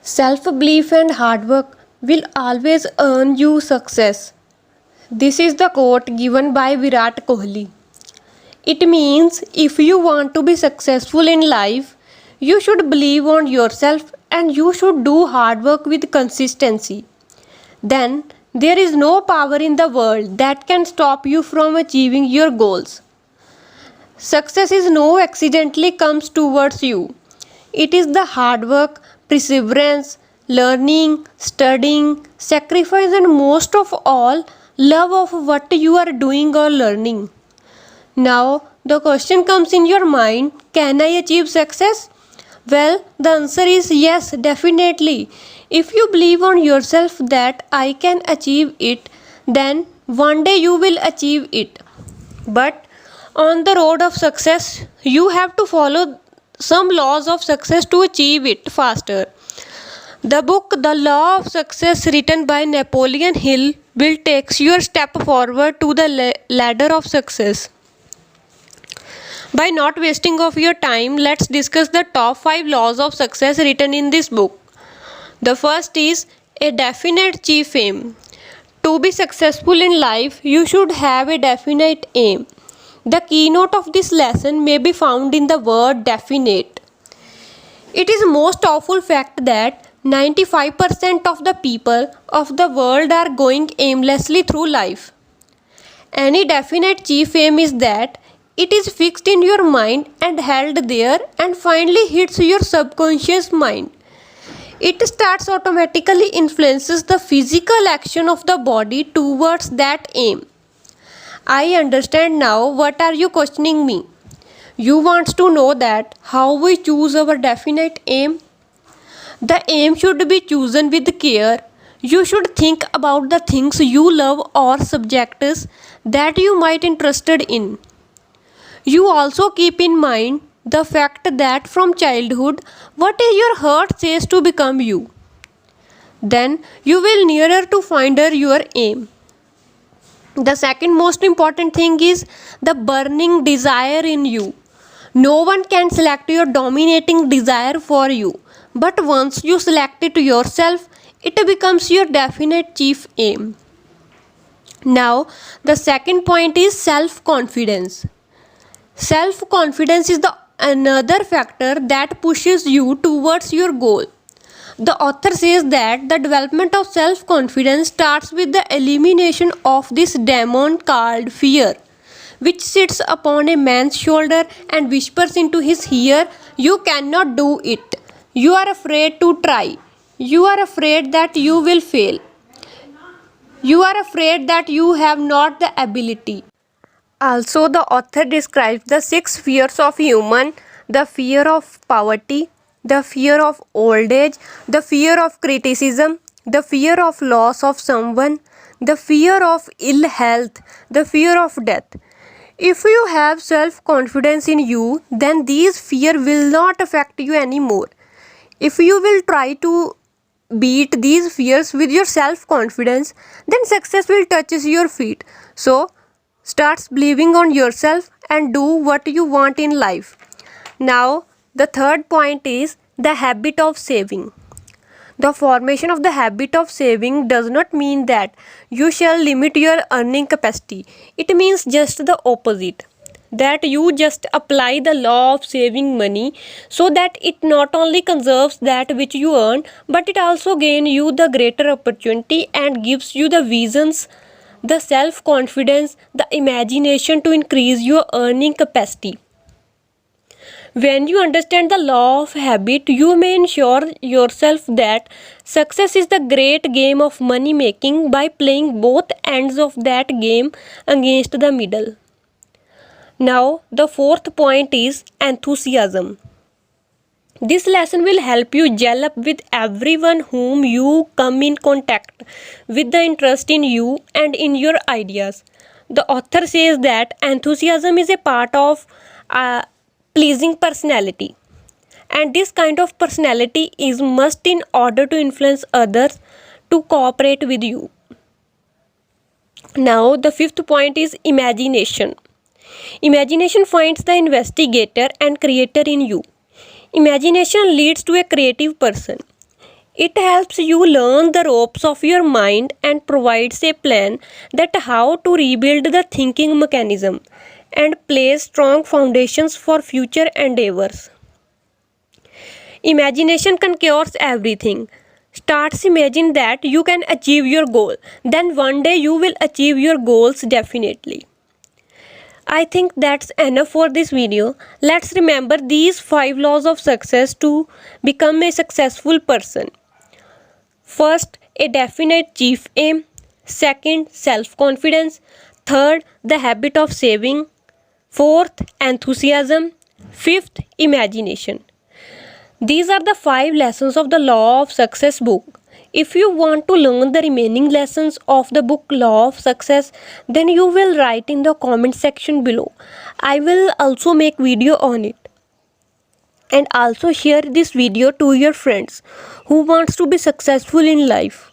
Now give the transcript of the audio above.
Self-belief and hard work will always earn you success. This is the quote given by Virat Kohli. It means if you want to be successful in life, you should believe on yourself and you should do hard work with consistency. Then there is no power in the world that can stop you from achieving your goals. Success is no accidentally comes towards you. It is the hard work, perseverance, learning, studying, sacrifice, and most of all, love of what you are doing or learning. Now, the question comes in your mind, can I achieve success? Well, the answer is yes, definitely. If you believe on yourself that I can achieve it, then one day you will achieve it. But on the road of success, you have to follow some laws of success to achieve it faster. The book The Law of Success, written by Napoleon Hill, will take you a step forward to the ladder of success. By not wasting of your time, let's discuss the top 5 laws of success written in this book. The first is a definite chief aim. To be successful in life, you should have a definite aim. The keynote of this lesson may be found in the word definite. It is a most awful fact that 95% of the people of the world are going aimlessly through life. Any definite chief aim is that it is fixed in your mind and held there and finally hits your subconscious mind. It starts automatically influences the physical action of the body towards that aim. I understand now. What are you questioning me? You want to know that how we choose our definite aim? The aim should be chosen with care. You should think about the things you love or subjects that you might interested in. You also keep in mind the fact that from childhood, what is your heart says to become you. Then you will nearer to find your aim. The second most important thing is the burning desire in you. No one can select your dominating desire for you, but once you select it yourself, it becomes your definite chief aim. Now, the second point is self-confidence. Self-confidence is the another factor that pushes you towards your goal. The author says that the development of self-confidence starts with the elimination of this demon called fear, which sits upon a man's shoulder and whispers into his ear, "You cannot do it. You are afraid to try. You are afraid that you will fail. You are afraid that you have not the ability." Also, the author describes the 6 fears of human: the fear of poverty, the fear of old age, the fear of criticism, the fear of loss of someone, the fear of ill health, the fear of death. If you have self-confidence in you, then these fear will not affect you anymore. If you will try to beat these fears with your self-confidence, then success will touch your feet. So, start believing on yourself and do what you want in life. Now, the third point is the habit of saving. The formation of the habit of saving does not mean that you shall limit your earning capacity. It means just the opposite. That you just apply the law of saving money so that it not only conserves that which you earn, but it also gains you the greater opportunity and gives you the visions, the self-confidence, the imagination to increase your earning capacity. When you understand the law of habit, you may ensure yourself that success is the great game of money making by playing both ends of that game against the middle. Now, the fourth point is enthusiasm. This lesson will help you gel up with everyone whom you come in contact with the interest in you and in your ideas. The author says that enthusiasm is a part of a pleasing personality, and this kind of personality is must in order to influence others to cooperate with you. Now, the fifth point is imagination. Imagination finds the investigator and creator in you. Imagination leads to a creative person. It helps you learn the ropes of your mind and provides a plan that how to rebuild the thinking mechanism and plays strong foundations for future endeavors. Imagination conquers everything. Starts imagine that you can achieve your goal. Then one day you will achieve your goals definitely. I think that's enough for this video. Let's remember these 5 laws of success to become a successful person. First, a definite chief aim. Second, self confidence. Third, the habit of saving. Fourth, enthusiasm. Fifth, imagination. These are the 5 lessons of the Law of Success book. If you want to learn the remaining lessons of the book Law of Success, then you will write in the comment section below. I will also make video on it. And also share this video to your friends who wants to be successful in life.